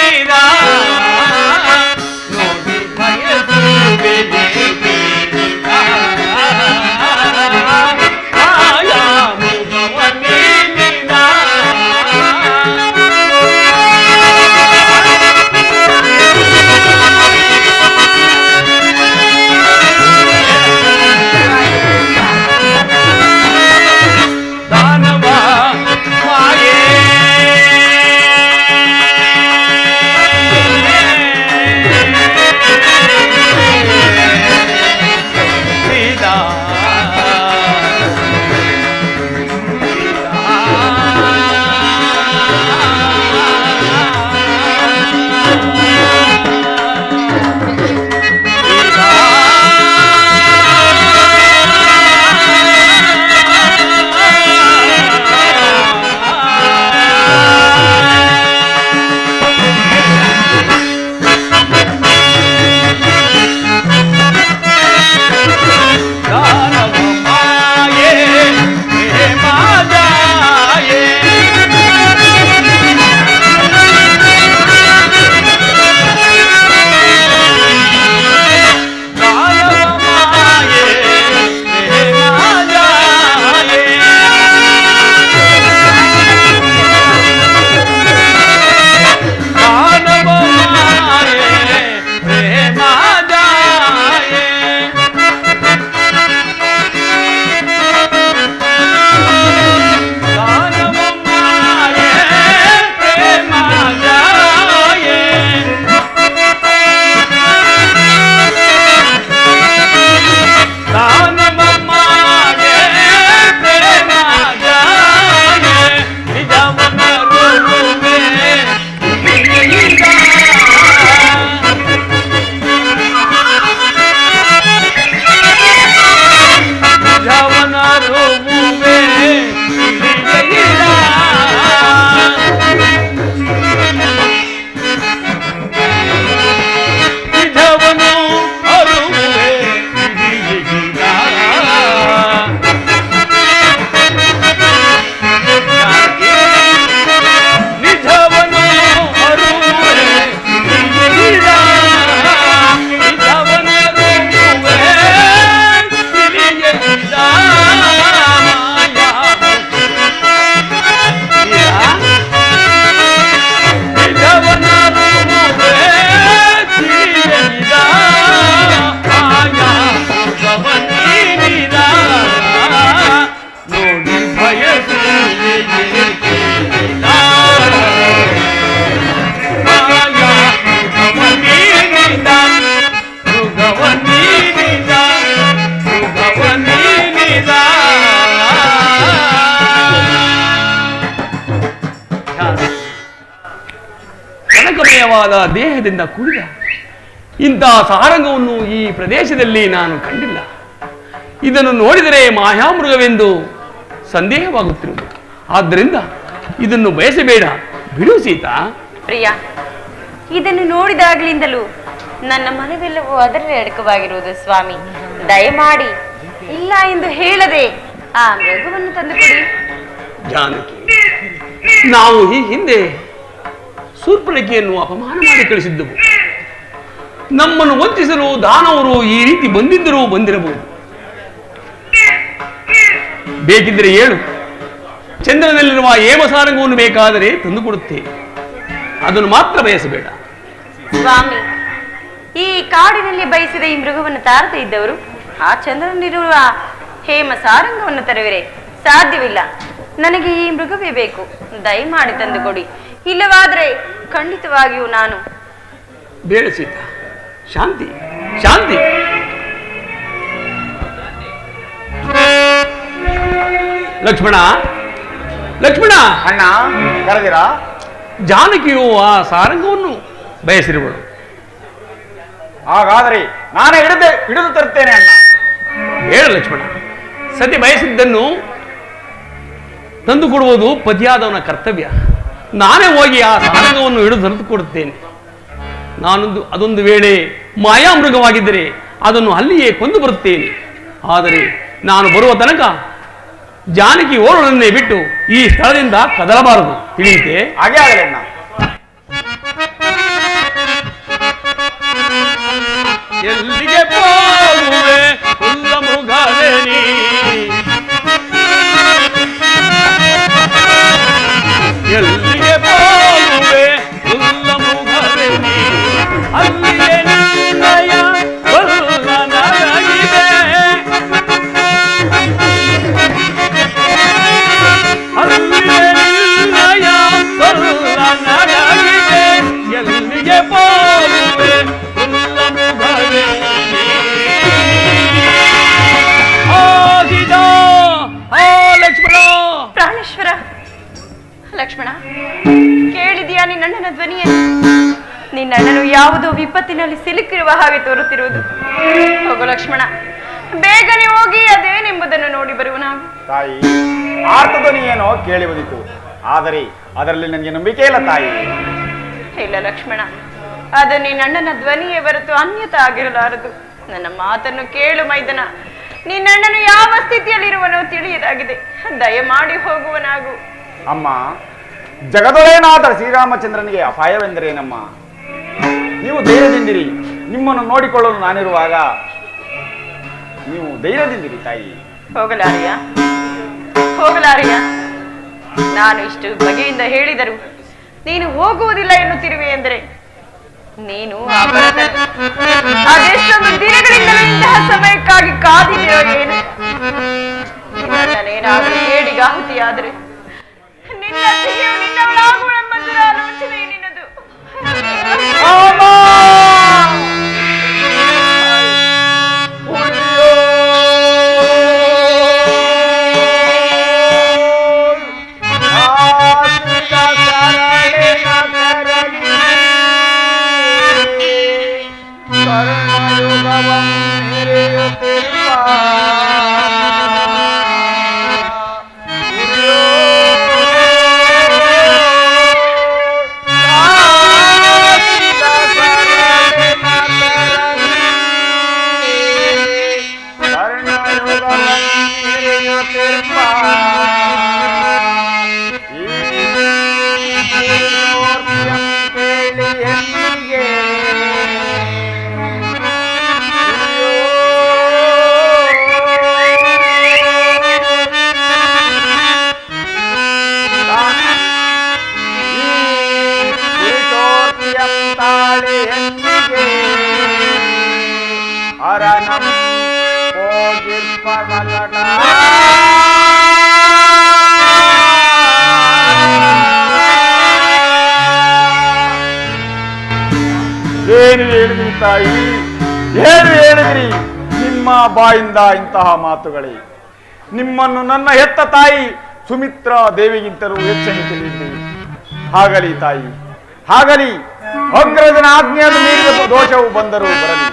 ವರ್ಣಮಯವಾದ ದೇಹದಿಂದ ಕೂಡಿದ ಇಂತಹ ಸಾರಂಗವನ್ನು ಈ ಪ್ರದೇಶದಲ್ಲಿ ನಾನು ಕಂಡಿಲ್ಲ. ಇದನ್ನು ನೋಡಿದರೆ ಮಾಯಾಮೃಗವೆಂದು ಸಂದೇಹವಾಗುತ್ತಿರುವುದು. ಆದ್ದರಿಂದ ಇದನ್ನು ಬಯಸಬೇಡ, ಬಿಡು ಸೀತಾ. ಪ್ರಿಯ, ಇದನ್ನು ನೋಡಿದಾಗಲಿಂದಲೂ ನನ್ನ ಮನವೆಲ್ಲವೂ ಅದರಲ್ಲಿ ಅಡಕವಾಗಿರುವುದು ಸ್ವಾಮಿ. ದಯಮಾಡಿ ಇಲ್ಲ ಎಂದು ಹೇಳದೆ ಆ ಮೃಗವನ್ನು ತಂದುಕೊಡಿ. ಜಾನಕಿ, ನಾವು ಈ ಹಿಂದೆ ಶೂರ್ಪಣಖಿಯನ್ನು ಅಪಮಾನ ಮಾಡಿ ಕಳಿಸಿದ್ದೆವು. ನಮ್ಮನ್ನು ವಂಚಿಸಲು ದಾನವರು ಈ ರೀತಿ ಬಂದಿದ್ದರೂ ಬಂದಿರಬಹುದು. ಬೇಕಿದ್ದರೆ ಹೇಳು, ಚಂದ್ರನಲ್ಲಿರುವ ಹೇಮಸಾರಂಗವನ್ನು ಬೇಕಾದರೆ ತಂದುಕೊಡುತ್ತೇನೆ. ಅದನ್ನು ಮಾತ್ರ ಬಯಸಬೇಡ. ಸ್ವಾಮಿ, ಈ ಕಾಡಿನಲ್ಲಿ ಬಯಸಿದ ಈ ಮೃಗವನ್ನು ತಾರದೇ ಇದ್ದವರು ಆ ಚಂದ್ರನಲ್ಲಿರುವ ಹೇಮ ಸಾರಂಗವನ್ನು ತರುವಿರೆ? ಸಾಧ್ಯವಿಲ್ಲ. ನನಗೆ ಈ ಮೃಗವೇ ಬೇಕು. ದಯಮಾಡಿ ತಂದುಕೊಡಿ. ಇಲ್ಲವಾದರೆ ಖಂಡಿತವಾಗಿಯೂ ನಾನು. ಬೇಡ ಸೀತಾ, ಶಾಂತಿ ಶಾಂತಿ. ಲಕ್ಷ್ಮಣ, ಲಕ್ಷ್ಮಣ, ಅಣ್ಣ ಕರೆದಿರಾ? ಜಾನಕಿಯು ಆ ಸಾರಂಗವನ್ನು ಬಯಸಿರುವಳು. ಹಾಗಾದರೆ ನಾನೇ ಹಿಡಿದು ತರುತ್ತೇನೆ ಅಣ್ಣ. ಬೇಡ ಲಕ್ಷ್ಮಣ, ಸತಿ ಬಯಸಿದ್ದನ್ನು ತಂದುಕೊಡುವುದು ಪತಿಯಾದವನ ಕರ್ತವ್ಯ. ನಾನೇ ಹೋಗಿ ಆ ಸಾರಂಗವನ್ನು ಹಿಡಿದು ತಂದುಕೊಡುತ್ತೇನೆ. ಅದೊಂದು ವೇಳೆ ಮಾಯಾಮೃಗವಾಗಿದ್ದರೆ ಅದನ್ನು ಅಲ್ಲಿಯೇ ಕೊಂದು ಬರುತ್ತೇನೆ. ಆದರೆ ನಾನು ಬರುವ ತನಕ ಜಾನಕಿ ಓರ್ವಳನ್ನೇ ಬಿಟ್ಟು ಈ ಸ್ಥಳದಿಂದ ಕದಲಬಾರದು, ತಿಳಿಯುತ್ತೆ? ಹಾಗೆ ಆಗಲಿ ಅಣ್ಣ. ಎಲ್ಲಿಗೆ ಹೋಗುವೆ ಕುಲ್ಲ ಮೃಗವೇ ನೀ, ಎಲ್ಲಿಗೆ ಹೋಗುವೆ ಕುಲ್ಲ ಮೃಗವೇ ನೀ, ಅಲ್ಲಿಯೇ ನಿನ್ನಯ ಕೊಲ್ಲ ನರಗಿದೆ, ಅಲ್ಲಿಯೇ ನಿನ್ನಯ ಕೊಲ್ಲ ನರಗಿದೆ, ಎಲ್ಲಿಗೆ ಹೋಗುವೆ ಕುಲ್ಲ ಮೃಗವೇ ನೀ. ಲಕ್ಷ್ಮಣ, ಪ್ರಾಣೇಶ್ವರ, ಲಕ್ಷ್ಮಣ, ಕೇಳಿದೆಯಾ ನಿನ್ನಣ್ಣನ ಧ್ವನಿಯನ್ನು? ನಿನ್ನಣ್ಣನು ಯಾವುದೋ ವಿಪತ್ತಿನಲ್ಲಿ ಸಿಲುಕಿರುವ ಹಾಗೆ ತೋರುತ್ತಿರುವುದು. ಹೋಗು ಲಕ್ಷ್ಮಣ, ಬೇಗನೆ ಹೋಗಿ ಅದೇನೆಂಬುದನ್ನು ನೋಡಿ ಬರುವ ನಾವು. ತಾಯಿ, ಆರ್ತಧ್ವನಿ ಏನೋ ಕೇಳಿ ಬಂದಿತು, ಆದರೆ ಅದರಲ್ಲಿ ನನಗೆ ನಂಬಿಕೆ ಇಲ್ಲ ತಾಯಿ. ಇಲ್ಲ ಲಕ್ಷ್ಮಣ, ಅದು ನಿನ್ನಣ್ಣನ ಧ್ವನಿಯೇ ಹೊರತು ಅನ್ಯತ ಆಗಿರಲಾರದು. ನನ್ನ ಮಾತನ್ನು ಕೇಳು ಮೈದನ. ನಿನ್ನಣ್ಣನು ಯಾವ ಸ್ಥಿತಿಯಲ್ಲಿರುವನೋ ತಿಳಿಯದಾಗಿದೆ. ದಯಮಾಡಿ ಹೋಗುವನಾಗು. ಅಮ್ಮ, ಜಗದೊಡೆಯನಾದ ಶ್ರೀರಾಮಚಂದ್ರನಿಗೆ ಅಪಾಯವೆಂದರೇನಮ್ಮ? ನೀವು ಧೈರ್ಯದಿಂದಿರಿ. ನಿಮ್ಮನ್ನು ನೋಡಿಕೊಳ್ಳಲು ನಾನಿರುವಾಗ ನೀವು ಧೈರ್ಯದಿಂದಿರಿ ತಾಯಿ. ಹೋಗಲಾರಿಯ, ಹೋಗಲಾರಿಯ. ನಾನು ಇಷ್ಟು ಬಗೆಯಿಂದ ಹೇಳಿದರು ನೀನು ಹೋಗುವುದಿಲ್ಲ ಎನ್ನುತ್ತಿರುವೆ ಎಂದರೆ ನೀನು ಆ ಭರತನು ಅದೆಷ್ಟೊಂದು ದಿನಗಳಿಂದಲೂ ಇಂತಹ ಸಮಯಕ್ಕಾಗಿ ಕಾದಿದೆಯೋ ಏನು? ಇವರನ್ನೇನಾದರೂ ಕೇಡಿಗಾಹುತಿಯಾದರೆ ನಿನ್ನ ನಿನ್ನವಳಾಗುಳೆಂಬ ದುರಾಲೋಚನೆ ನಿನ್ನದು. ಏನು ಹೇಳಿದ್ರಿ ತಾಯಿ, ಏನು ಹೇಳಿದ್ರಿ? ನಿಮ್ಮ ಬಾಯಿಂದ ಇಂತಹ ಮಾತುಗಳೇ. ನಿಮ್ಮನ್ನು ನನ್ನ ಹೆತ್ತ ತಾಯಿ ಸುಮಿತ್ರಾ ದೇವಿಗಿಂತಲೂ ಹೆಚ್ಚಾಗಿ ತಿಳಿದಿದ್ದೀವಿ. ಆಗಲಿ ತಾಯಿ, ಆಗಲಿ. ಅಗ್ರಜನ ಆಜ್ಞೆಯನ್ನು ಮೀರಿದ ದೋಷವು ಬಂದರೂ ಬರಲಿ,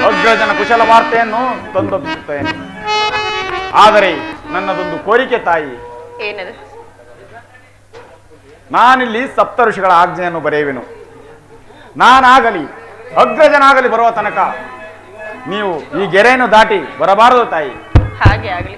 ಅಗ್ರಜನ ಕುಶಲ ವಾರ್ತೆಯನ್ನು ತಂದೊಪ್ಪಿಸುತ್ತೇನೆ. ಆದರೆ ನನ್ನದೊಂದು ಕೋರಿಕೆ ತಾಯಿ, ಏನದು? ನಾನಿಲ್ಲಿ ಸಪ್ತ ಋಷಿಗಳ ಆಜ್ಞೆಯನ್ನು ಬರೆಯುವೆನು. ನಾನಾಗಲಿ ಅಗ್ರಜನಾಗಲಿ ಬರುವ ತನಕ ನೀವು ಈ ಗೆರೆಯನ್ನು ದಾಟಿ ಬರಬಾರದು ತಾಯಿ. ಹಾಗೆ ಆಗಲಿ.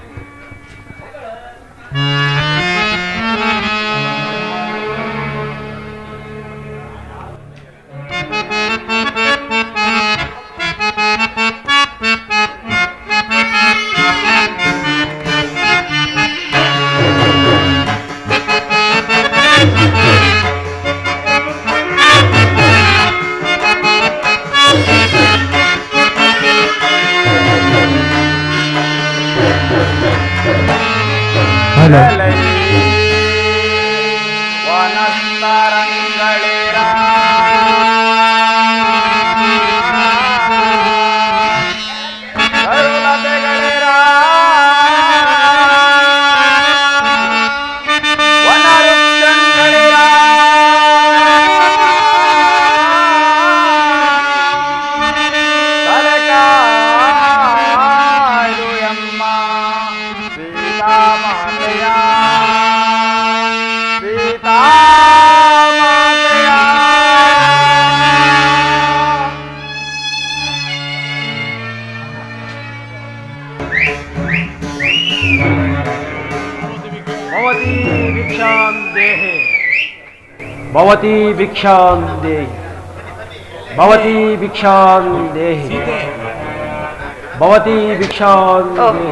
ವನಸ್ತರಂಗಳಿರಾ ಕರುಳತೆಗಳಿರಾ ವನವೃಕ್ಷಗಳಿರಾ ತಲೆಕಾಯು ಎಮ್ಮ ಸೀತಾಮಾತೆಯ ಭವತಿ ಭಿಕ್ಷಾಂ ದೇಹಿ, ಭವತಿ ಭಿಕ್ಷಾಂ ದೇಹಿ, ಭವತಿ ಭಿಕ್ಷಾಂ ದೇಹಿ, ಭವತಿ ಭಿಕ್ಷಾಂ ದೇಹಿ.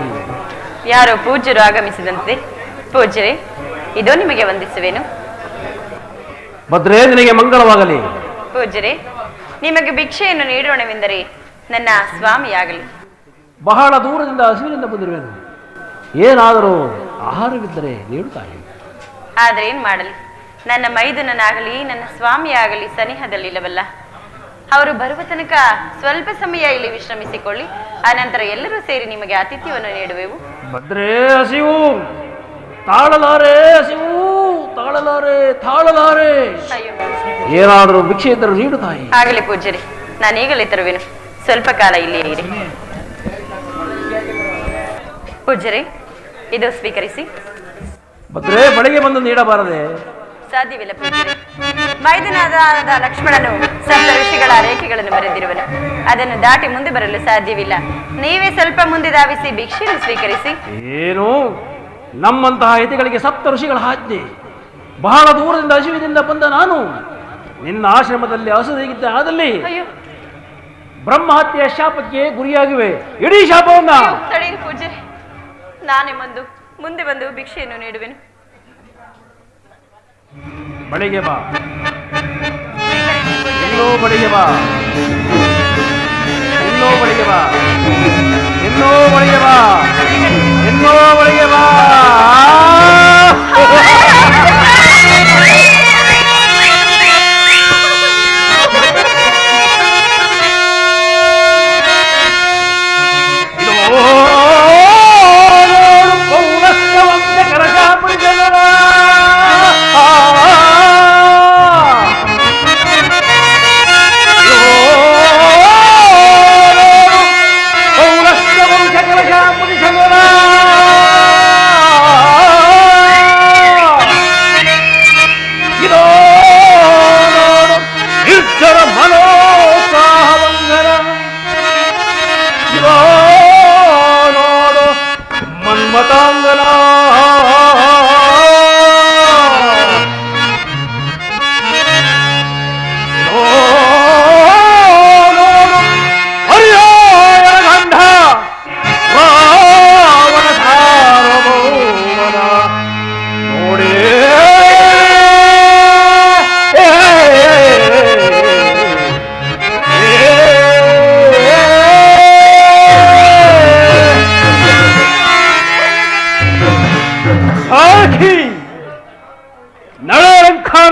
ಯಾರೋ ಪೂಜ್ಯರು ಆಗಮಿಸಿದಂತೆ. ಪೂಜ್ಯರೇ, ಇದೋ ನಿಮಗೆ ವಂದಿಸುವೆನು. ಭದ್ರೇ, ನಿನಗೆ ಮಂಗಳವಾಗಲಿ. ಪೂಜ್ಯರೇ, ನಿಮಗೆ ಭಿಕ್ಷೆಯನ್ನು ನೀಡೋಣವೆಂದರೆ ನನ್ನ ಸ್ವಾಮಿಯಾಗಲಿ. ಬಹಳ ದೂರದಿಂದ ಹಸಿವಿನಿಂದ ಬಂದಿರುವೆನು. ಏನಾದರೂ ಆಹಾರವಿದ್ದರೆ ನೀಡುತ್ತಾನೆ. ಆದರೆ ಏನ್ ಮಾಡಲಿ, ನನ್ನ ಮೈದುನನಾಗಲಿ ನನ್ನ ಸ್ವಾಮಿಯಾಗಲಿ ಸನಿಹದಲ್ಲಿಲ್ಲವಲ್ಲ. ಅವರು ಬರುವ ತನಕ ಸ್ವಲ್ಪ ಸಮಯ ಇಲ್ಲಿ ವಿಶ್ರಮಿಸಿಕೊಳ್ಳಿ, ಆನಂತರ ಎಲ್ಲರೂ ಸೇರಿ ನಿಮಗೆ ಆತಿಥ್ಯವನ್ನು ನೀಡುವೆವು. ಭದ್ರೇ, ಹಸಿವು ತಾಳಲಾರೆ, ಹಸಿವು ತಾಳಲಾರೆ, ತಾಳಲಾರೆ. ಅಯ್ಯೋ, ಏನಾದರೂ ಭಿಕ್ಷೆ ಇದ್ದರೂ ನೀಡುತ್ತಾಯಿ. ಆಗಲಿ ಪೂಜ್ಯರೇ, ನಾನು ಈಗಲೇ ತರುವೆನು. ಸ್ವಲ್ಪ ಕಾಲ ಇಲ್ಲಿಯೇ ಇರಿ. ಪೂಜ್ಯರೇ, ಇದು ಸ್ವೀಕರಿಸಿ. ಭದ್ರೇ, ಬಳಿಗೆ ಬಂದು ನೀಡಬಾರದೆ? ಸಾಧ್ಯವಿಲ್ಲ ಪೂಜ್ಯರೇ. ಮೈದನಾದ ಲಕ್ಷ್ಮಣನು ಸಪ್ತ ಋಷಿಗಳ ರೇಖೆಗಳನ್ನು ಬರೆದಿರುವನು. ಅದನ್ನು ದಾಟಿ ಮುಂದೆ ಬರಲು ಸಾಧ್ಯವಿಲ್ಲ. ನೀವೇ ಸ್ವಲ್ಪ ಮುಂದೆ ಧಾವಿಸಿ ಭಿಕ್ಷೆಯನ್ನು ಸ್ವೀಕರಿಸಿ. ಏನು, ನಮ್ಮಂತಹ ಯತಿಗಳಿಗೆ ಸಪ್ತ ಋಷಿಗಳ ಆಜ್ಞೆ? ಬಹಳ ದೂರದಿಂದ ಹಸಿವಿನಿಂದ ಬಂದ ನಾನು ನಿನ್ನ ಆಶ್ರಮದಲ್ಲಿ ಹಸುವಾಗಿದ್ದ ಆದಲ್ಲಿ ಅಯ್ಯೋ, ಬ್ರಹ್ಮಹತ್ಯೆಯ ಶಾಪಕ್ಕೆ ಗುರಿಯಾಗಿವೆ. ಇಡೀ ಶಾಪವನ್ನ ತಡೆಯಿರಿ ಪೂಜ್ಯರೇ, ನಾನೇ ಮುಂದೆ ಬಂದು ಭಿಕ್ಷೆಯನ್ನು ನೀಡುವೆನು. ಬಳಿಗೆ ಬಾ, ಇನ್ನೂ ಬಳಿಗೆ ಬಾ, ಇನ್ನೂ ಬಳಿಗೆ ಬಾ, ಇನ್ನೂ ಬಳಿಗೆ ಬಾ, ಇನ್ನೂ ಬಳಿಗೆ ಬಾ.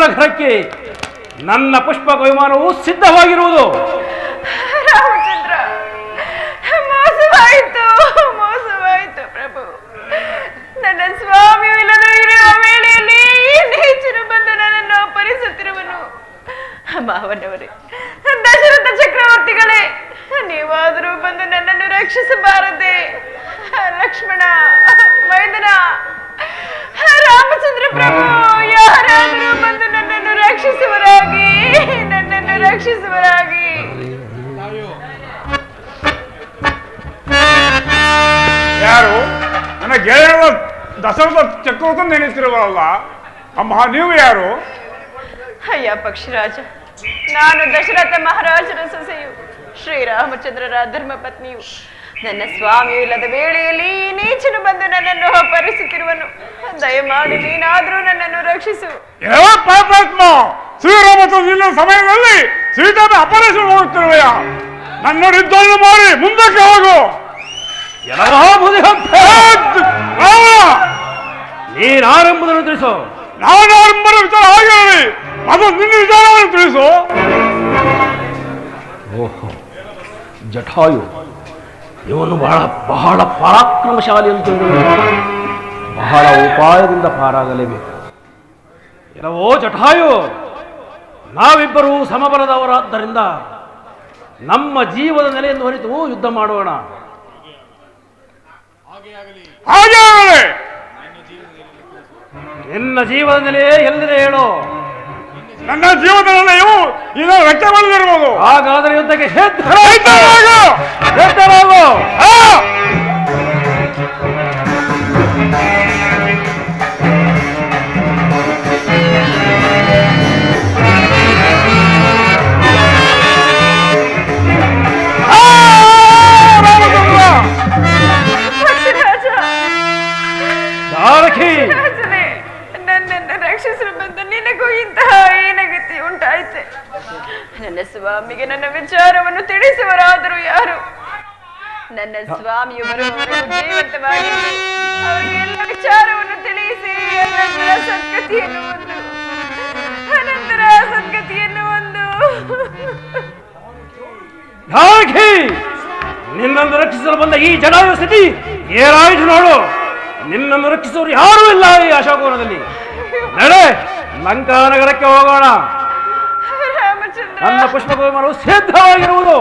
ನಗರಕ್ಕೆ ನನ್ನ ಪುಷ್ಪಕ ವಿಮಾನವು ಸಿದ್ಧವಾಗಿರುವುದು. ರಾಮಚಂದ್ರ, ಮೋಸವಾಯಿತು, ಮೋಸವಾಯಿತು ಪ್ರಭು. ನನ್ನ ಸ್ವಾಮಿಯು ಇಲ್ಲದ ಇರುವ ವೇಳೆಯಲ್ಲಿ ಈ ನೀಚರು ಬಂದು ನನ್ನನ್ನು ಅಪಹರಿಸುತ್ತಿರುವನು. ಅಮ್ಮ, ರಕ್ಷಿಸುವರಾಗಿ. ಯಾರು? ನನ್ನ ಗೆಳೆಯರ ದಶರಥ ಚಕ್ರವರ್ತಿ ನೆನೆಸಿರುವಲ್ಲ ಅಮ್ಮ, ನೀವು ಯಾರು? ಅಯ್ಯ ಪಕ್ಷಿರಾಜ, ನಾನು ದಶರಥ ಮಹಾರಾಜರ ಸೊಸೆಯು, ಶ್ರೀರಾಮಚಂದ್ರರ ಧರ್ಮ ಪತ್ನಿಯು. ನನ್ನ ಸ್ವಾಮಿಯು ಇಲ್ಲದ ವೇಳೆಯಲ್ಲಿ ಈ ನೀಚನು ಬಂದು ನನ್ನನ್ನು ಅಪಹರಿಸುತ್ತಿರುವನು. ದಯಮಾಡಿ ನೀನಾದ್ರೂ ನನ್ನನ್ನು ರಕ್ಷಿಸು. ಪಾಪಾತ್ಮ, ಶ್ರೀರಾಮಚಂದ್ರ ಸಮಯದಲ್ಲಿ ಸೀತಾದ ಅಪಹರಿಸಿ ಹೋಗುತ್ತಿರುವೆಯ? ನನ್ನ ಯುದ್ಧವನ್ನು ಮಾಡಿ ಮುಂದಕ್ಕೆ ಹೋಗು. ನೀನಾರೆಂಬುದನ್ನು ತಿಳಿಸು. ನಾನಾರೆಂಬರ ವಿಚಾರ ಆಗಿರಲಿ, ಅದು ನಿನ್ನ ವಿಚಾರವನ್ನು ತಿಳಿಸು. ಓಹೋ, ಜಟಾಯು ಇವನು ಬಹಳ ಪರಾಕ್ರಮಶಾಲಿ ಅಂತ ಬಹಳ ಉಪಾಯದಿಂದ ಪಾರಾಗಲೇಬೇಕು. ಎಲ್ಲವೋ ಜಟಾಯು, ನಾವಿಬ್ಬರೂ ಸಮಬಲದವರಾದ್ದರಿಂದ ನಮ್ಮ ಜೀವದ ನೆಲೆಯನ್ನು ಹೊರಿತು ಯುದ್ಧ ಮಾಡೋಣ. ಹಾಗೆ ನಿನ್ನ ಜೀವದ ನೆಲೆ ಎಲ್ಲಿದೆ ಹೇಳು. ನನ್ನ ಜೀವದ ನೆಲೆಯು ಇದು ವ್ಯಕ್ತಗೊಳ್ಳದಿರುವುದು. ಹಾಗಾದರೆ ಯುದ್ಧಕ್ಕೆ ನನ್ನನ್ನು ರಕ್ಷಿಸಲು ಬಂದು ನಿನಗೂ ಇಂತಹ ಏನಗತಿ ಉಂಟಾಯ್ತೆ. ನನ್ನ ಸ್ವಾಮಿಗೆ ನನ್ನ ವಿಚಾರವನ್ನು ತಿಳಿಸುವರಾದರೂ ಯಾರು? ನನ್ನ ಸ್ವಾಮಿಯು ಬರುವವರೆಗೂ ಜೀವಂತವಾಗಿದ್ದು ಅವರಿಗೆಲ್ಲ ವಿಚಾರವನ್ನು ತಿಳಿಸಿ ಅನಂತರ ಸದ್ಗತಿಯನ್ನು ಒಂದು ನಿನ್ನನ್ನು ರಕ್ಷಿಸಲು ಬಂದ ಈ ಜಟಾಯು ಸ್ಥಿತಿ ಏನಾಯಿತು ನೋಡು. ನಿನ್ನನ್ನು ರಕ್ಷಿಸುವರು ಯಾರೂ ಇಲ್ಲ ಈ ಅಶೋಕವನದಲ್ಲಿ. ನಡೆ, ಲಂಕಾ ನಗರಕ್ಕೆ ಹೋಗೋಣ. ನನ್ನ ಪುಷ್ಪಕುಮಾರವು ಸಿದ್ಧವಾಗಿರುವುದು.